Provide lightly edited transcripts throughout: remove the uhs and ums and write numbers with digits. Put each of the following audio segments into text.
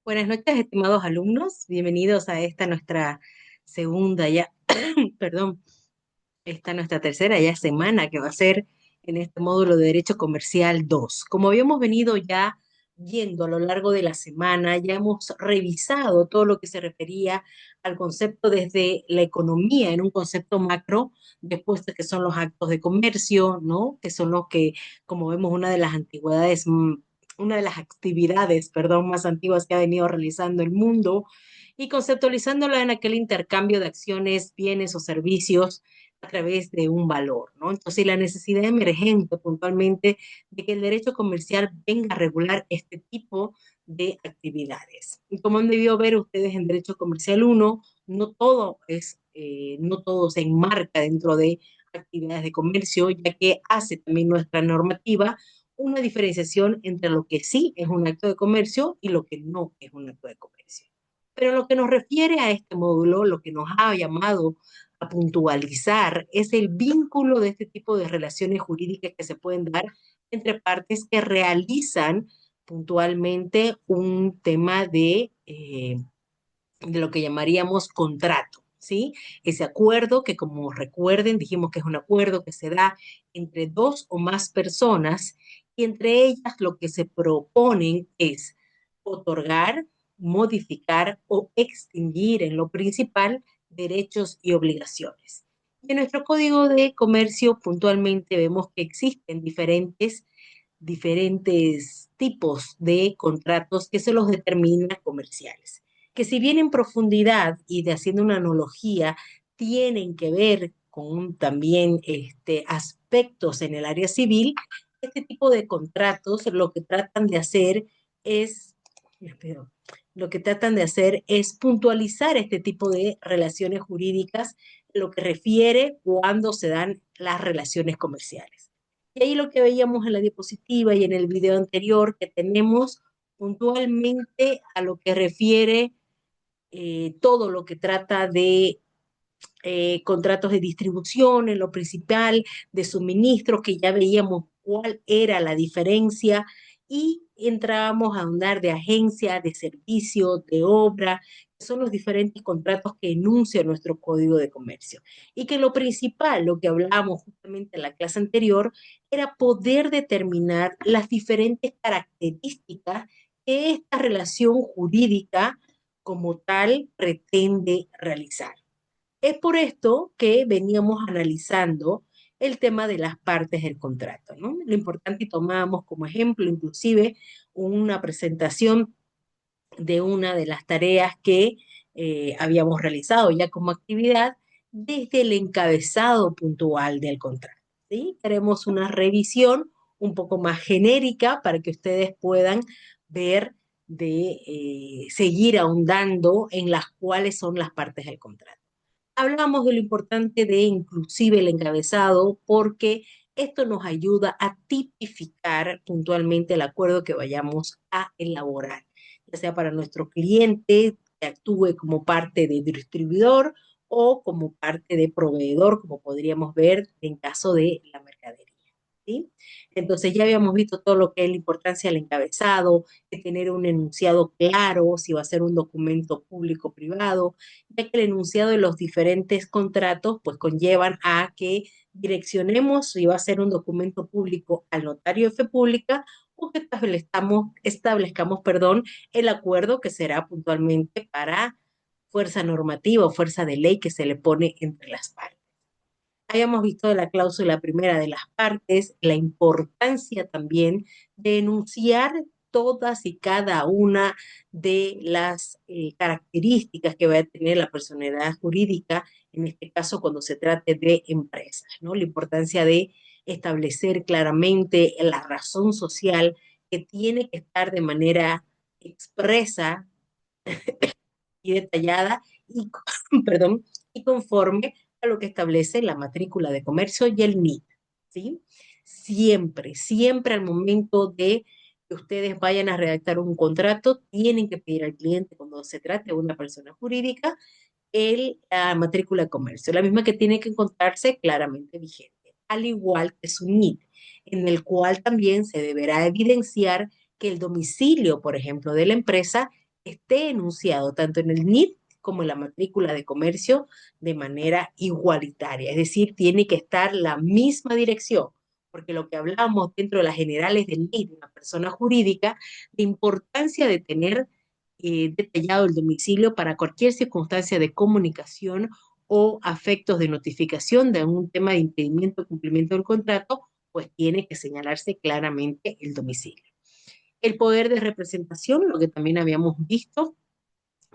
Buenas noches, estimados alumnos. Bienvenidos a esta nuestra segunda ya, perdón, esta nuestra tercera ya semana que va a ser en este módulo de Derecho Comercial 2. Como habíamos venido ya viendo a lo largo de la semana, ya hemos revisado todo lo que se refería al concepto desde la economía en un concepto macro, después de que son los actos de comercio, ¿no? Que son los que, como vemos, una de las actividades, perdón, más antiguas que ha venido realizando el mundo y conceptualizándola en aquel intercambio de acciones, bienes o servicios a través de un valor, ¿no? Entonces, la necesidad emergente puntualmente de que el derecho comercial venga a regular este tipo de actividades. Y como han debido ver ustedes en Derecho Comercial 1, no todo se enmarca dentro de actividades de comercio, ya que hace también nuestra normativa una diferenciación entre lo que sí es un acto de comercio y lo que no es un acto de comercio. Pero lo que nos refiere a este módulo, lo que nos ha llamado a puntualizar es el vínculo de este tipo de relaciones jurídicas que se pueden dar entre partes que realizan puntualmente un tema de lo que llamaríamos contrato, ¿sí? Ese acuerdo que, como recuerden, dijimos que es un acuerdo que se da entre dos o más personas y entre ellas lo que se proponen es otorgar, modificar o extinguir en lo principal derechos y obligaciones. Y en nuestro Código de Comercio puntualmente vemos que existen diferentes tipos de contratos que se los determina comerciales, que si bien en profundidad y de haciendo una analogía, tienen que ver con también aspectos en el área civil, este tipo de contratos lo que tratan de hacer es, espero, lo que tratan de hacer es puntualizar este tipo de relaciones jurídicas, lo que refiere cuando se dan las relaciones comerciales. Y ahí lo que veíamos en la diapositiva y en el video anterior, que tenemos puntualmente a lo que refiere todo lo que trata de contratos de distribución, en lo principal, de suministros, que ya veíamos cuál era la diferencia, y entrábamos a ahondar de agencia, de servicio, de obra, que son los diferentes contratos que enuncia nuestro Código de Comercio. Y que lo principal, lo que hablábamos justamente en la clase anterior, era poder determinar las diferentes características que esta relación jurídica como tal pretende realizar. Es por esto que veníamos analizando el tema de las partes del contrato, ¿no? Lo importante, y tomábamos como ejemplo inclusive una presentación de una de las tareas que habíamos realizado ya como actividad desde el encabezado puntual del contrato, ¿sí? Haremos una revisión un poco más genérica para que ustedes puedan ver de seguir ahondando en las cuales son las partes del contrato. Hablamos de lo importante de inclusive el encabezado porque esto nos ayuda a tipificar puntualmente el acuerdo que vayamos a elaborar, ya sea para nuestro cliente que actúe como parte de distribuidor o como parte de proveedor, como podríamos ver en caso de la mercadería. ¿Sí? Entonces ya habíamos visto todo lo que es la importancia del encabezado, de tener un enunciado claro, si va a ser un documento público o privado, ya que el enunciado de los diferentes contratos pues conllevan a que direccionemos si va a ser un documento público al notario de fe pública o que establezcamos, perdón, el acuerdo que será puntualmente para fuerza normativa o fuerza de ley que se le pone entre las partes. Habíamos visto de la cláusula primera de las partes, la importancia también de enunciar todas y cada una de las características que va a tener la personalidad jurídica, en este caso cuando se trate de empresas, ¿no? La importancia de establecer claramente la razón social que tiene que estar de manera expresa y detallada y, perdón, y conforme a lo que establece la matrícula de comercio y el NIT, ¿sí? Siempre, siempre al momento de que ustedes vayan a redactar un contrato, tienen que pedir al cliente, cuando se trate de una persona jurídica, la matrícula de comercio, la misma que tiene que encontrarse claramente vigente, al igual que su NIT, en el cual también se deberá evidenciar que el domicilio, por ejemplo, de la empresa esté enunciado tanto en el NID como en la matrícula de comercio de manera igualitaria. Es decir, tiene que estar la misma dirección, porque lo que hablamos dentro de las generales del NID, de una persona jurídica, la importancia de tener detallado el domicilio para cualquier circunstancia de comunicación o afectos de notificación de un tema de impedimento de cumplimiento del contrato, pues tiene que señalarse claramente el domicilio. El poder de representación, lo que también habíamos visto,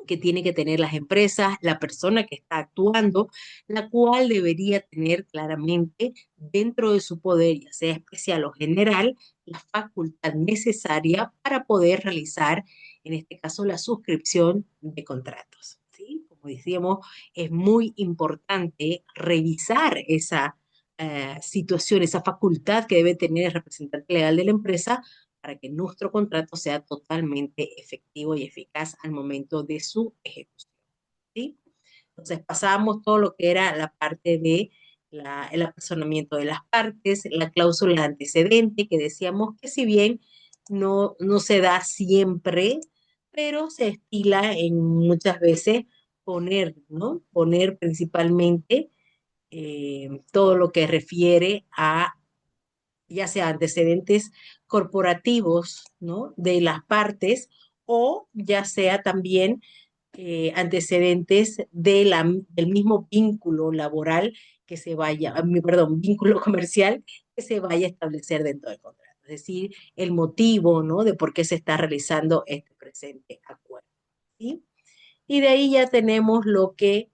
que tiene que tener las empresas, la persona que está actuando, la cual debería tener claramente dentro de su poder, ya sea especial o general, la facultad necesaria para poder realizar, en este caso, la suscripción de contratos. ¿Sí? Como decíamos, es muy importante revisar esa situación, esa facultad que debe tener el representante legal de la empresa para que nuestro contrato sea totalmente efectivo y eficaz al momento de su ejecución. ¿Sí? Entonces pasamos todo lo que era la parte de el apersonamiento de las partes, la cláusula antecedente, que decíamos que si bien no se da siempre, pero se estila en muchas veces poner, ¿no? Poner principalmente todo lo que refiere a ya sea antecedentes corporativos, ¿no? De las partes o ya sea también antecedentes del mismo vínculo laboral que se vaya, perdón, vínculo comercial que se vaya a establecer dentro del contrato. Es decir, el motivo, ¿no? De por qué se está realizando este presente acuerdo. ¿Sí? Y de ahí ya tenemos lo que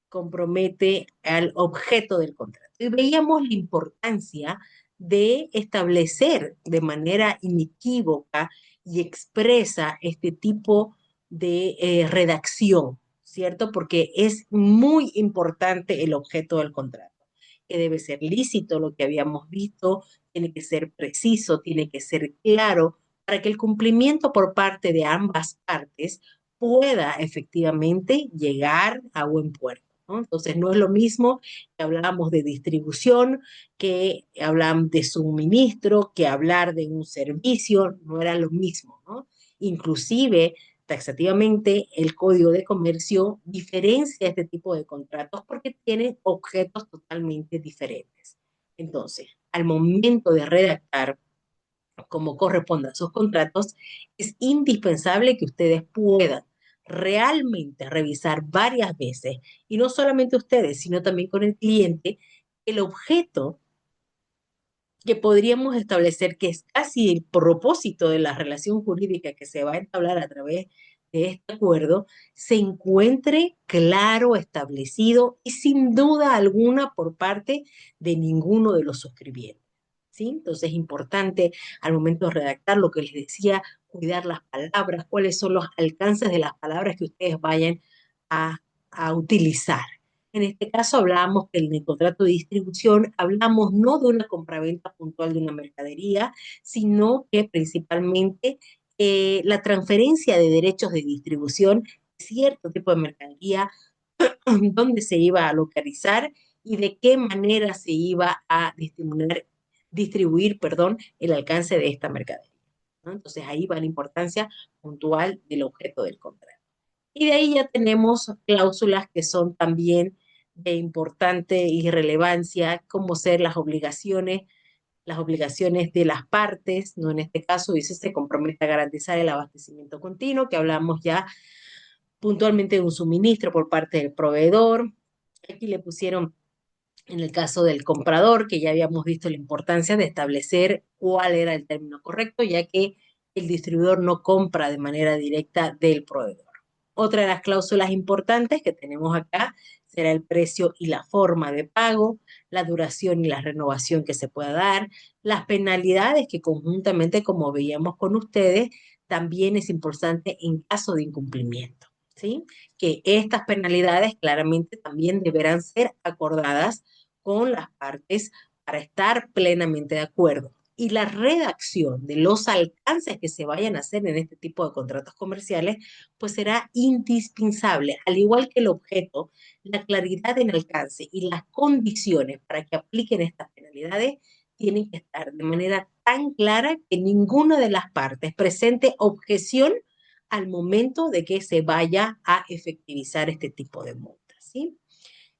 compromete al objeto del contrato. Y veíamos la importancia de establecer de manera inequívoca y expresa este tipo de redacción, ¿cierto? Porque es muy importante el objeto del contrato, que debe ser lícito, lo que habíamos visto, tiene que ser preciso, tiene que ser claro, para que el cumplimiento por parte de ambas partes pueda efectivamente llegar a buen puerto. ¿No? Entonces, no es lo mismo que hablamos de distribución, que hablan de suministro, que hablar de un servicio, no era lo mismo, ¿no? Inclusive, taxativamente, el Código de Comercio diferencia este tipo de contratos porque tienen objetos totalmente diferentes. Entonces, al momento de redactar como corresponda a sus contratos, es indispensable que ustedes puedan realmente revisar varias veces, y no solamente ustedes, sino también con el cliente, el objeto que podríamos establecer que es casi el propósito de la relación jurídica que se va a entablar a través de este acuerdo, se encuentre claro, establecido y sin duda alguna por parte de ninguno de los suscribientes. ¿Sí? Entonces es importante al momento de redactar lo que les decía, cuidar las palabras, cuáles son los alcances de las palabras que ustedes vayan a, a utilizar. En este caso hablamos que en el contrato de distribución hablamos no de una compraventa puntual de una mercadería, sino que principalmente la transferencia de derechos de distribución de cierto tipo de mercadería, dónde se iba a localizar y de qué manera se iba a distribuir, perdón, el alcance de esta mercadería. ¿No? Entonces ahí va la importancia puntual del objeto del contrato. Y de ahí ya tenemos cláusulas que son también de importante irrelevancia, como ser las obligaciones de las partes, ¿no? En este caso dice se compromete a garantizar el abastecimiento continuo, que hablamos ya puntualmente de un suministro por parte del proveedor. Aquí le pusieron en el caso del comprador, que ya habíamos visto la importancia de establecer cuál era el término correcto, ya que el distribuidor no compra de manera directa del proveedor. Otra de las cláusulas importantes que tenemos acá será el precio y la forma de pago, la duración y la renovación que se pueda dar, las penalidades que conjuntamente, como veíamos con ustedes, también es importante en caso de incumplimiento, ¿sí? Que estas penalidades claramente también deberán ser acordadas con las partes para estar plenamente de acuerdo. Y la redacción de los alcances que se vayan a hacer en este tipo de contratos comerciales, pues será indispensable, al igual que el objeto, la claridad en alcance y las condiciones para que apliquen estas penalidades tienen que estar de manera tan clara que ninguna de las partes presente objeción al momento de que se vaya a efectivizar este tipo de multas, ¿sí?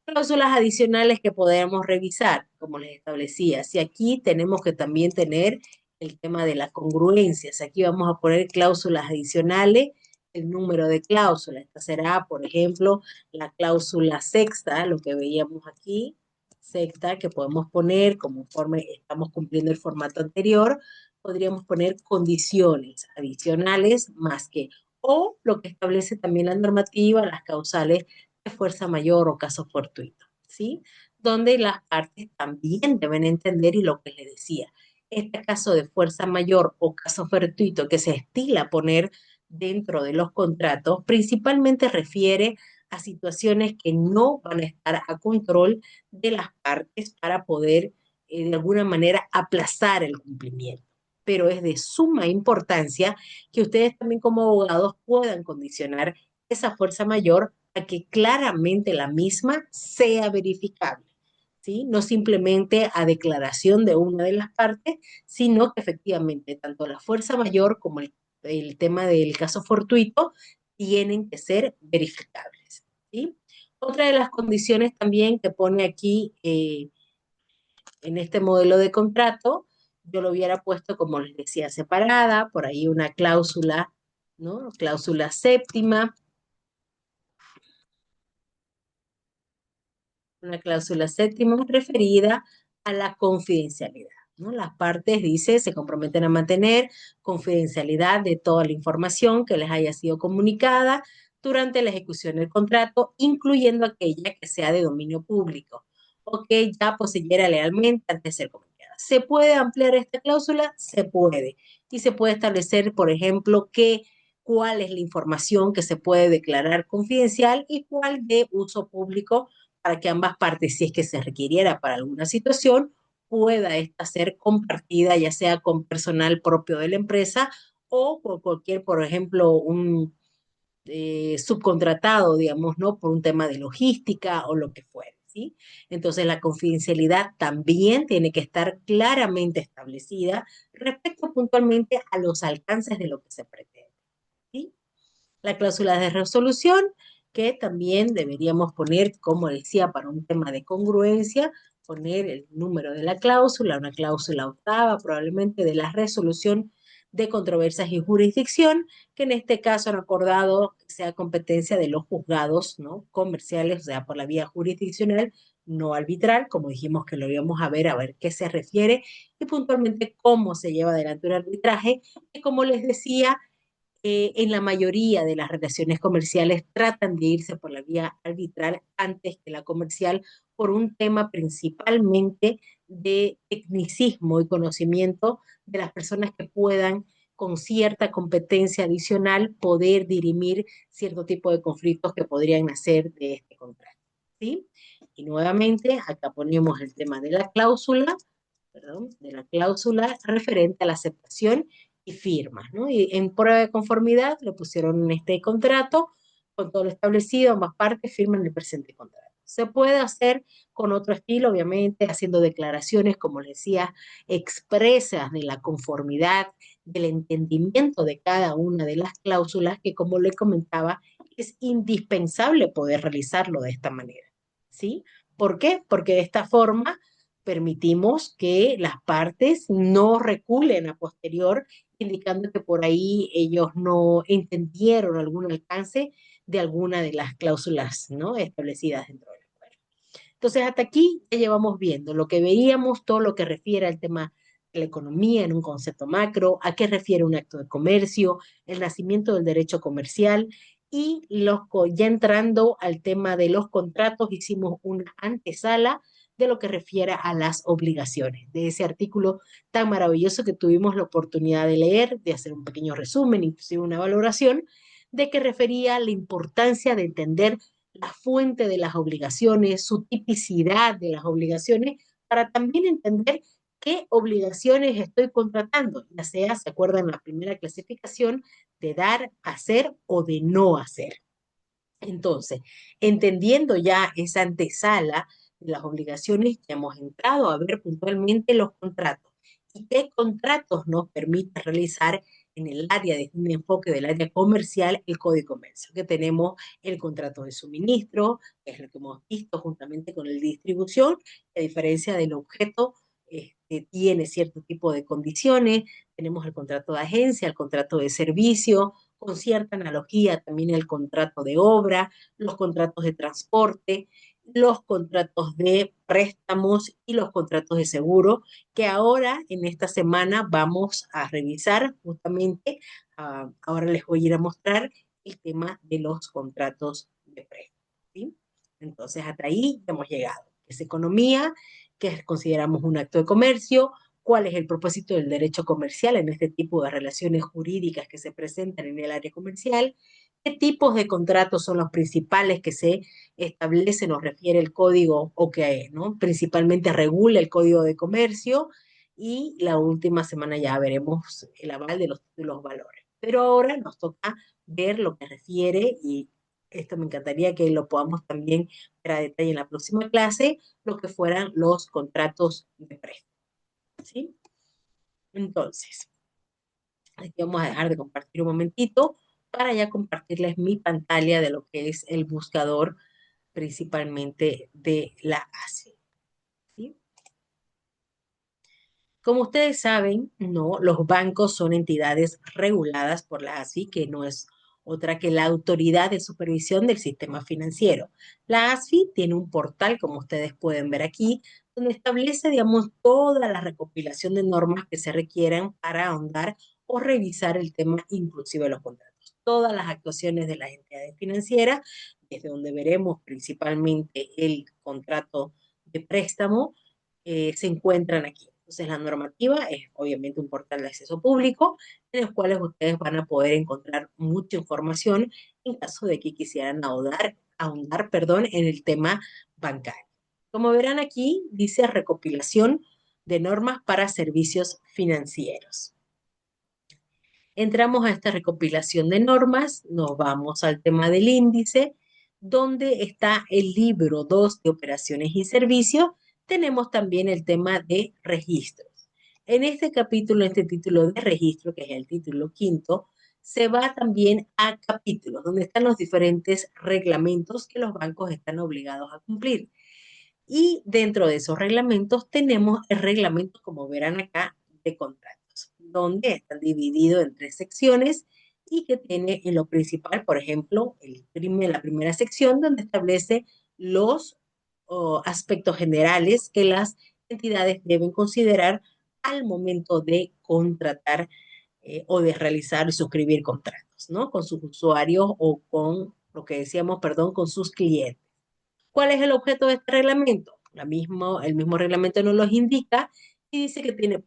Cláusulas adicionales que podemos revisar, como les establecía. Si aquí tenemos que también tener el tema de la congruencia, si aquí vamos a poner cláusulas adicionales, el número de cláusulas. Esta será, por ejemplo, la cláusula sexta, lo que veíamos aquí, sexta, que podemos poner conforme estamos cumpliendo el formato anterior, podríamos poner condiciones adicionales más que, o lo que establece también la normativa, las causales de fuerza mayor o caso fortuito, ¿sí? Donde las partes también deben entender y lo que les decía, este caso de fuerza mayor o caso fortuito que se estila poner dentro de los contratos, principalmente refiere a situaciones que no van a estar a control de las partes para poder, de alguna manera, aplazar el cumplimiento. Pero es de suma importancia que ustedes también como abogados puedan condicionar esa fuerza mayor a que claramente la misma sea verificable, ¿sí? No simplemente a declaración de una de las partes, sino que efectivamente tanto la fuerza mayor como el tema del caso fortuito tienen que ser verificables, ¿sí? Otra de las condiciones también que pone aquí en este modelo de contrato, yo lo hubiera puesto, como les decía, separada, por ahí una cláusula, ¿no? Cláusula séptima, una cláusula séptima referida a la confidencialidad, ¿no? Las partes, dice, se comprometen a mantener confidencialidad de toda la información que les haya sido comunicada durante la ejecución del contrato, incluyendo aquella que sea de dominio público o que ya poseyera legalmente antes de ser comunicada. ¿Se puede ampliar esta cláusula? Se puede. Y se puede establecer, por ejemplo, cuál es la información que se puede declarar confidencial y cuál de uso público para que ambas partes, si es que se requiriera para alguna situación, pueda esta ser compartida, ya sea con personal propio de la empresa o por cualquier, por ejemplo, un subcontratado, digamos, ¿no? Por un tema de logística o lo que fuere, ¿sí? Entonces, la confidencialidad también tiene que estar claramente establecida respecto puntualmente a los alcances de lo que se pretende, ¿sí? La cláusula de resolución, que también deberíamos poner, como decía, para un tema de congruencia, poner el número de la cláusula, una cláusula octava probablemente de la resolución de controversias y jurisdicción, que en este caso han acordado que sea competencia de los juzgados, ¿no? Comerciales, o sea, por la vía jurisdiccional, no arbitral, como dijimos que lo íbamos a ver qué se refiere y puntualmente cómo se lleva adelante un arbitraje, y como les decía, en la mayoría de las relaciones comerciales tratan de irse por la vía arbitral antes que la comercial por un tema principalmente de tecnicismo y conocimiento de las personas que puedan con cierta competencia adicional poder dirimir cierto tipo de conflictos que podrían nacer de este contrato, ¿sí? Y nuevamente acá ponemos el tema de la cláusula, perdón, de la cláusula referente a la aceptación y firmas, ¿no? Y en prueba de conformidad le pusieron en este contrato con todo lo establecido, ambas partes firman el presente contrato. Se puede hacer con otro estilo, obviamente, haciendo declaraciones, como les decía, expresas de la conformidad, del entendimiento de cada una de las cláusulas, que como le comentaba, es indispensable poder realizarlo de esta manera, ¿sí? ¿Por qué? Porque de esta forma permitimos que las partes no reculen a posterior, indicando que por ahí ellos no entendieron algún alcance de alguna de las cláusulas, ¿no? Establecidas dentro del acuerdo. Entonces, hasta aquí ya llevamos viendo lo que veíamos, todo lo que refiere al tema de la economía en un concepto macro, a qué refiere un acto de comercio, el nacimiento del derecho comercial y ya entrando al tema de los contratos, hicimos una antesala de lo que refiere a las obligaciones, de ese artículo tan maravilloso que tuvimos la oportunidad de leer, de hacer un pequeño resumen, inclusive una valoración, de que refería a la importancia de entender la fuente de las obligaciones, su tipicidad de las obligaciones, para también entender qué obligaciones estoy contratando, ya sea, se acuerdan, la primera clasificación de dar, hacer o de no hacer. Entonces, entendiendo ya esa antesala de las obligaciones, ya hemos entrado a ver puntualmente los contratos y qué contratos nos permite realizar en el área de un enfoque del área comercial el Código de Comercio, que tenemos el contrato de suministro, que es lo que hemos visto juntamente con el de distribución, que a diferencia del objeto, tiene cierto tipo de condiciones, tenemos el contrato de agencia, el contrato de servicio, con cierta analogía también el contrato de obra, los contratos de transporte, los contratos de préstamos y los contratos de seguro, que ahora en esta semana vamos a revisar justamente. Ahora les voy a ir a mostrar el tema de los contratos de préstamo, ¿sí? Entonces, hasta ahí hemos llegado. Es economía, que consideramos un acto de comercio, cuál es el propósito del derecho comercial en este tipo de relaciones jurídicas que se presentan en el área comercial, qué tipos de contratos son los principales que se establecen o refiere el código o que, ¿no?, principalmente regula el código de comercio, y la última semana ya veremos el aval de los títulos valores. Pero ahora nos toca ver lo que refiere, y esto me encantaría que lo podamos también ver a detalle en la próxima clase, lo que fueran los contratos de préstamo, ¿sí? Entonces, aquí vamos a dejar de compartir un momentito para ya compartirles mi pantalla de lo que es el buscador principalmente de la ASI, ¿sí? Como ustedes saben, no, los bancos son entidades reguladas por la ASFI, que no es otra que la Autoridad de Supervisión del Sistema Financiero. La ASFI tiene un portal, como ustedes pueden ver aquí, donde establece, digamos, toda la recopilación de normas que se requieran para ahondar o revisar el tema inclusive de los contratos. Todas las actuaciones de las entidades financieras, desde donde veremos principalmente el contrato de préstamo, se encuentran aquí. Entonces, la normativa es obviamente un portal de acceso público en los cuales ustedes van a poder encontrar mucha información en caso de que quisieran ahondar, perdón, en el tema bancario. Como verán aquí, dice recopilación de normas para servicios financieros. Entramos a esta recopilación de normas, nos vamos al tema del índice, donde está el libro 2 de operaciones y servicios. Tenemos también el tema de registros. En este capítulo, este título de registro, que es el título quinto, se va también a capítulos, donde están los diferentes reglamentos que los bancos están obligados a cumplir. Y dentro de esos reglamentos tenemos el reglamento, como verán acá, de contratos, donde están divididos en tres secciones y que tiene en lo principal, por ejemplo, la primera sección donde establece los aspectos generales que las entidades deben considerar al momento de contratar o de realizar y suscribir contratos, ¿no? Con sus usuarios o con lo que decíamos, perdón, con sus clientes. ¿Cuál es el objeto de este reglamento? El mismo reglamento nos los indica y dice que tiene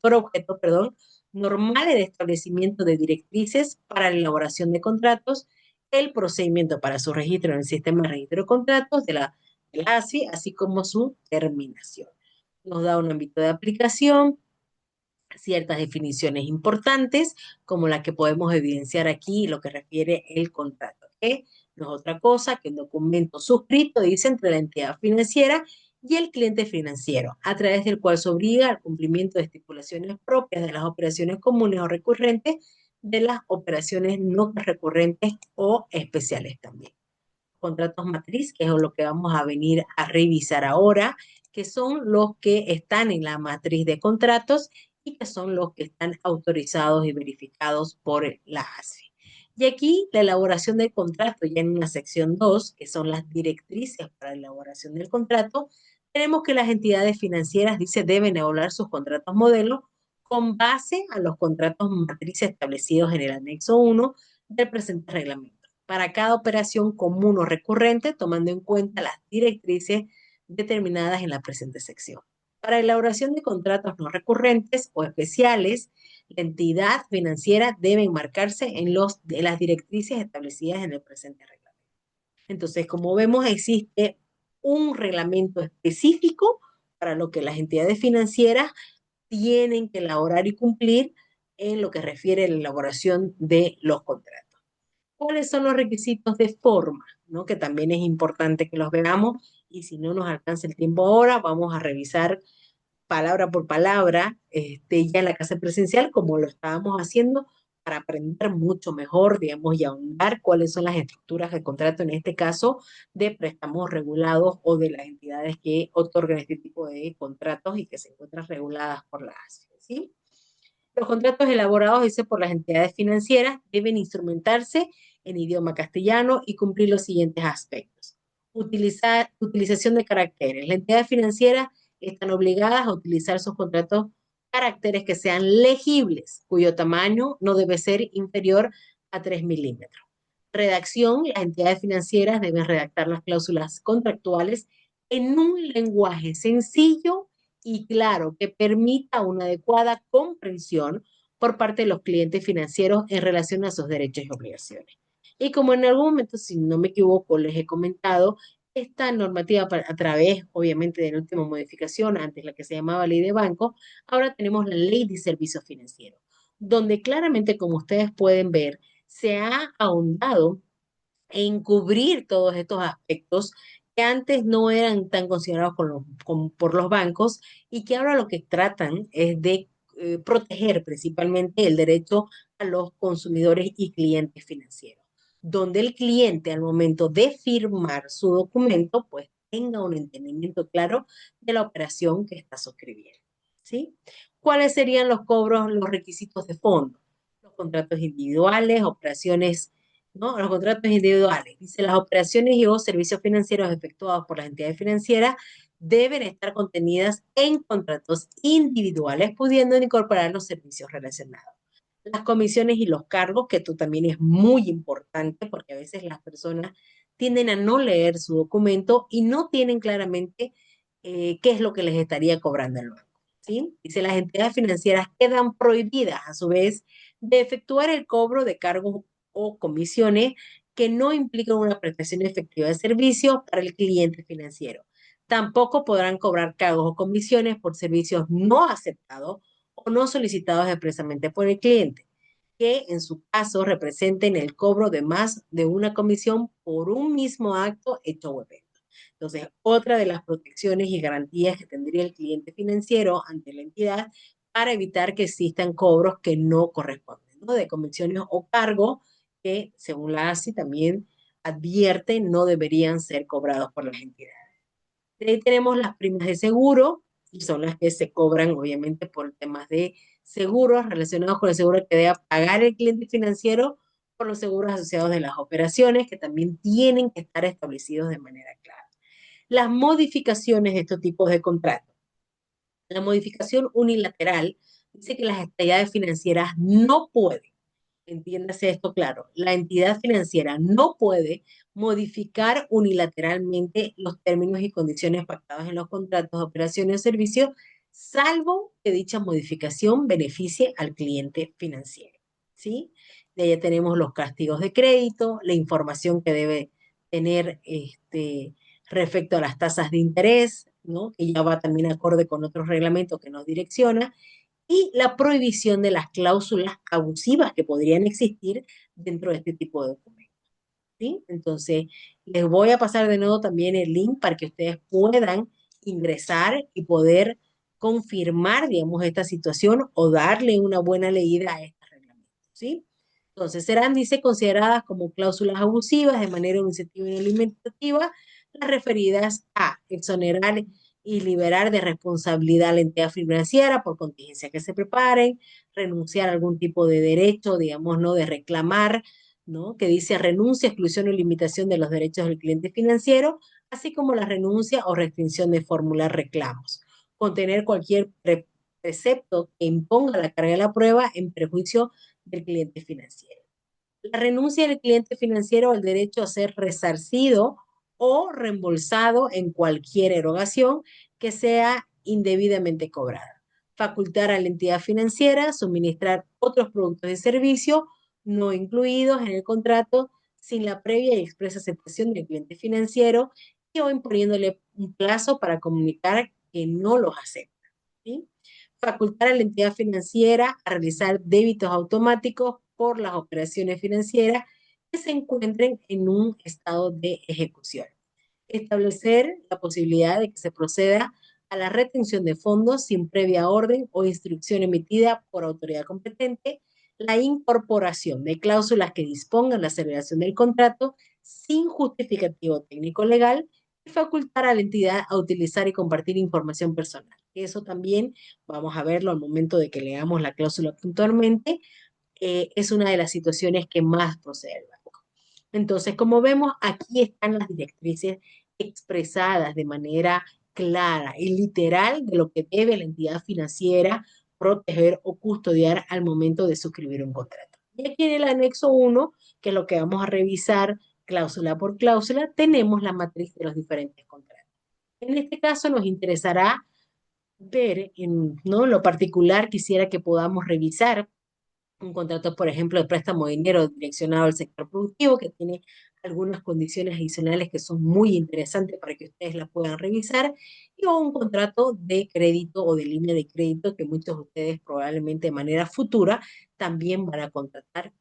por objeto, perdón, normales de establecimiento de directrices para la elaboración de contratos, el procedimiento para su registro en el sistema de registro de contratos de la ASFI, así como su terminación. Nos da un ámbito de aplicación, ciertas definiciones importantes, como la que podemos evidenciar aquí, lo que refiere el contrato, que no es otra cosa que un documento suscrito, dice, entre la entidad financiera y el cliente financiero, a través del cual se obliga al cumplimiento de estipulaciones propias de las operaciones comunes o recurrentes, de las operaciones no recurrentes o especiales también. Contratos matriz, que es lo que vamos a venir a revisar ahora, que son los que están en la matriz de contratos y que son los que están autorizados y verificados por la ASFI. Y aquí la elaboración del contrato, ya en una sección 2, que son las directrices para la elaboración del contrato, tenemos que las entidades financieras, dice, deben elaborar sus contratos modelo con base a los contratos matriz establecidos en el anexo 1 del presente reglamento, para cada operación común o recurrente, tomando en cuenta las directrices determinadas en la presente sección. Para elaboración de contratos no recurrentes o especiales, la entidad financiera debe enmarcarse de las directrices establecidas en el presente reglamento. Entonces, como vemos, existe un reglamento específico para lo que las entidades financieras tienen que elaborar y cumplir en lo que refiere a la elaboración de los contratos. ¿Cuáles son los requisitos de forma? ¿No? Que también es importante que los veamos, y si no nos alcanza el tiempo ahora, vamos a revisar palabra por palabra, ya en la clase presencial, como lo estábamos haciendo, para aprender mucho mejor, digamos, y ahondar cuáles son las estructuras de contrato, en este caso, de préstamos regulados o de las entidades que otorgan este tipo de contratos y que se encuentran reguladas por la ASFE, ¿sí? Los contratos elaborados, dice, por las entidades financieras deben instrumentarse en idioma castellano y cumplir los siguientes aspectos. Utilización de caracteres. Las entidades financieras están obligadas a utilizar sus contratos caracteres que sean legibles, cuyo tamaño no debe ser inferior a 3 milímetros. Redacción. Las entidades financieras deben redactar las cláusulas contractuales en un lenguaje sencillo y claro que permita una adecuada comprensión por parte de los clientes financieros en relación a sus derechos y obligaciones. Y como en algún momento, si no me equivoco, les he comentado, esta normativa a través, obviamente, de la última modificación, antes la que se llamaba Ley de Banco, ahora tenemos la Ley de Servicios Financieros, donde claramente, como ustedes pueden ver, se ha ahondado en cubrir todos estos aspectos que antes no eran tan considerados por los bancos y que ahora lo que tratan es de proteger principalmente el derecho a los consumidores y clientes financieros, donde el cliente al momento de firmar su documento, pues tenga un entendimiento claro de la operación que está suscribiendo, ¿sí? ¿Cuáles serían los cobros, los requisitos de fondo? Los contratos individuales, operaciones, ¿no? Los contratos individuales. Dice, las operaciones y o servicios financieros efectuados por las entidades financieras deben estar contenidas en contratos individuales, pudiendo incorporar los servicios relacionados. Las comisiones y los cargos, que esto también es muy importante, porque a veces las personas tienden a no leer su documento y no tienen claramente qué es lo que les estaría cobrando el banco, ¿sí? Dice, las entidades financieras quedan prohibidas, a su vez, de efectuar el cobro de cargos o comisiones que no implican una prestación efectiva de servicio para el cliente financiero. Tampoco podrán cobrar cargos o comisiones por servicios no aceptados o no solicitados expresamente por el cliente, que en su caso representen el cobro de más de una comisión por un mismo acto hecho o evento. Entonces, otra de las protecciones y garantías que tendría el cliente financiero ante la entidad para evitar que existan cobros que no corresponden, ¿no? De comisiones o cargos que, según la ASI, también advierte no deberían ser cobrados por las entidades. De ahí tenemos las primas de seguro, y son las que se cobran, obviamente, por temas de seguros relacionados con el seguro que debe pagar el cliente financiero por los seguros asociados de las operaciones, que también tienen que estar establecidos de manera clara. Las modificaciones de estos tipos de contratos. La modificación unilateral dice que las entidades financieras no pueden, entiéndase esto claro, la entidad financiera no puede modificar unilateralmente los términos y condiciones pactados en los contratos de operaciones o servicios, salvo que dicha modificación beneficie al cliente financiero, ¿sí? De ahí tenemos los castigos de crédito, la información que debe tener respecto a las tasas de interés, ¿no? Que ya va también acorde con otros reglamentos que nos direcciona, y la prohibición de las cláusulas abusivas que podrían existir dentro de este tipo de documentos, ¿sí? Entonces, les voy a pasar de nuevo también el link para que ustedes puedan ingresar y poder confirmar, digamos, esta situación o darle una buena leída a este reglamento, ¿sí? Entonces, serán, dice, consideradas como cláusulas abusivas de manera iniciativa y alimentativa las referidas a exonerar y liberar de responsabilidad a la entidad financiera por contingencias que se preparen, renunciar a algún tipo de derecho, digamos, no de reclamar, ¿no? Que dice renuncia, exclusión o limitación de los derechos del cliente financiero, así como la renuncia o restricción de formular reclamos. Contener cualquier precepto que imponga la carga de la prueba en perjuicio del cliente financiero. La renuncia del cliente financiero al derecho a ser resarcido o reembolsado en cualquier erogación que sea indebidamente cobrada. Facultar a la entidad financiera suministrar otros productos y servicios no incluidos en el contrato sin la previa y expresa aceptación del cliente financiero y o imponiéndole un plazo para comunicar que no los acepta, ¿sí? Facultar a la entidad financiera a realizar débitos automáticos por las operaciones financieras que se encuentren en un estado de ejecución. Establecer la posibilidad de que se proceda a la retención de fondos sin previa orden o instrucción emitida por autoridad competente, la incorporación de cláusulas que dispongan la celebración del contrato sin justificativo técnico legal y facultar a la entidad a utilizar y compartir información personal. Eso también vamos a verlo al momento de que leamos la cláusula puntualmente. Es una de las situaciones que más procede el banco. Entonces, como vemos, aquí están las directrices expresadas de manera clara y literal de lo que debe la entidad financiera proteger o custodiar al momento de suscribir un contrato. Y aquí en el anexo 1, que es lo que vamos a revisar cláusula por cláusula, tenemos la matriz de los diferentes contratos. En este caso nos interesará ver, ¿no? Lo particular, quisiera que podamos revisar un contrato, por ejemplo, de préstamo de dinero direccionado al sector productivo, que tiene algunas condiciones adicionales que son muy interesantes para que ustedes la puedan revisar, y o un contrato de crédito o de línea de crédito que muchos de ustedes probablemente de manera futura también van a contratar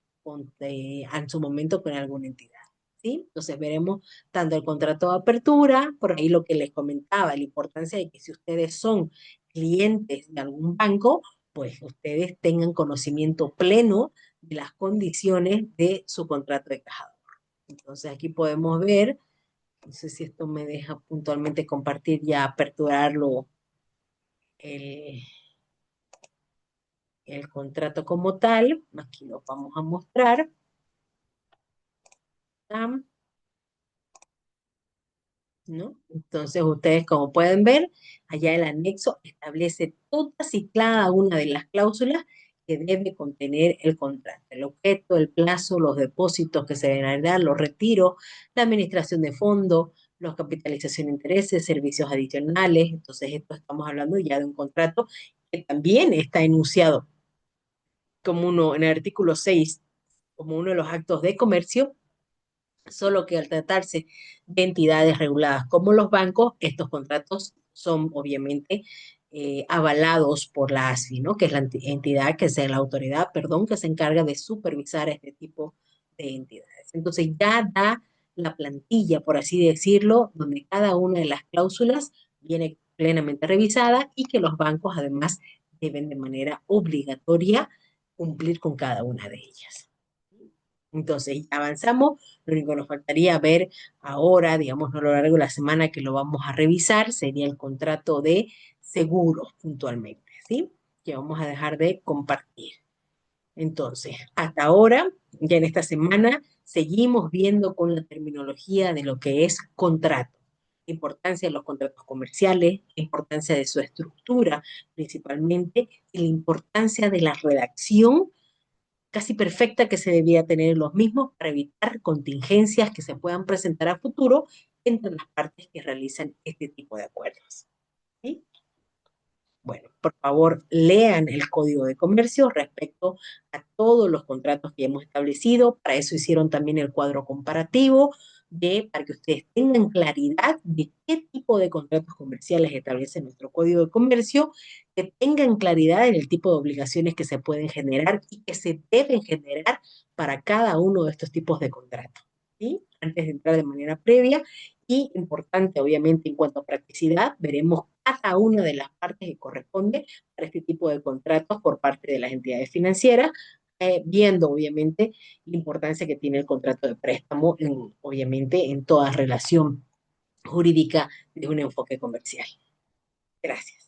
en su momento con alguna entidad. ¿Sí? Entonces veremos tanto el contrato de apertura, por ahí lo que les comentaba, la importancia de que si ustedes son clientes de algún banco, pues ustedes tengan conocimiento pleno de las condiciones de su contrato de caja de ahorro. Entonces aquí podemos ver, no sé si esto me deja puntualmente compartir ya, aperturarlo el, el contrato como tal. Aquí lo vamos a mostrar. ¿No? Entonces ustedes, como pueden ver, allá el anexo establece todas y cada una de las cláusulas que debe contener el contrato, el objeto, el plazo, los depósitos que se deben dar, los retiros, la administración de fondos, la capitalización de intereses, servicios adicionales. Entonces esto estamos hablando ya de un contrato que también está enunciado como uno en el artículo 6, como uno de los actos de comercio, solo que al tratarse de entidades reguladas como los bancos, estos contratos son obviamente avalados por la ASFI, ¿no? Que es la entidad, que es la autoridad, perdón, que se encarga de supervisar este tipo de entidades. Entonces ya da la plantilla, por así decirlo, donde cada una de las cláusulas viene plenamente revisada y que los bancos además deben de manera obligatoria cumplir con cada una de ellas. Entonces, ya avanzamos. Lo único que nos faltaría ver ahora, digamos, a lo largo de la semana que lo vamos a revisar, sería el contrato de seguros puntualmente, ¿sí? Que vamos a dejar de compartir. Entonces, hasta ahora, ya en esta semana, seguimos viendo con la terminología de lo que es contrato. La importancia de los contratos comerciales, la importancia de su estructura principalmente, y la importancia de la redacción casi perfecta que se debía tener en los mismos para evitar contingencias que se puedan presentar a futuro entre las partes que realizan este tipo de acuerdos. ¿Sí? Bueno, por favor, lean el Código de Comercio respecto a todos los contratos que hemos establecido. Para eso hicieron también el cuadro comparativo para que ustedes tengan claridad de qué tipo de contratos comerciales establece nuestro Código de Comercio, que tengan claridad en el tipo de obligaciones que se pueden generar y que se deben generar para cada uno de estos tipos de contratos. ¿Sí? Antes de entrar de manera previa, y importante, obviamente, en cuanto a practicidad, veremos cada una de las partes que corresponde para este tipo de contratos por parte de las entidades financieras, viendo, obviamente, la importancia que tiene el contrato de préstamo, obviamente, en toda relación jurídica de un enfoque comercial. Gracias.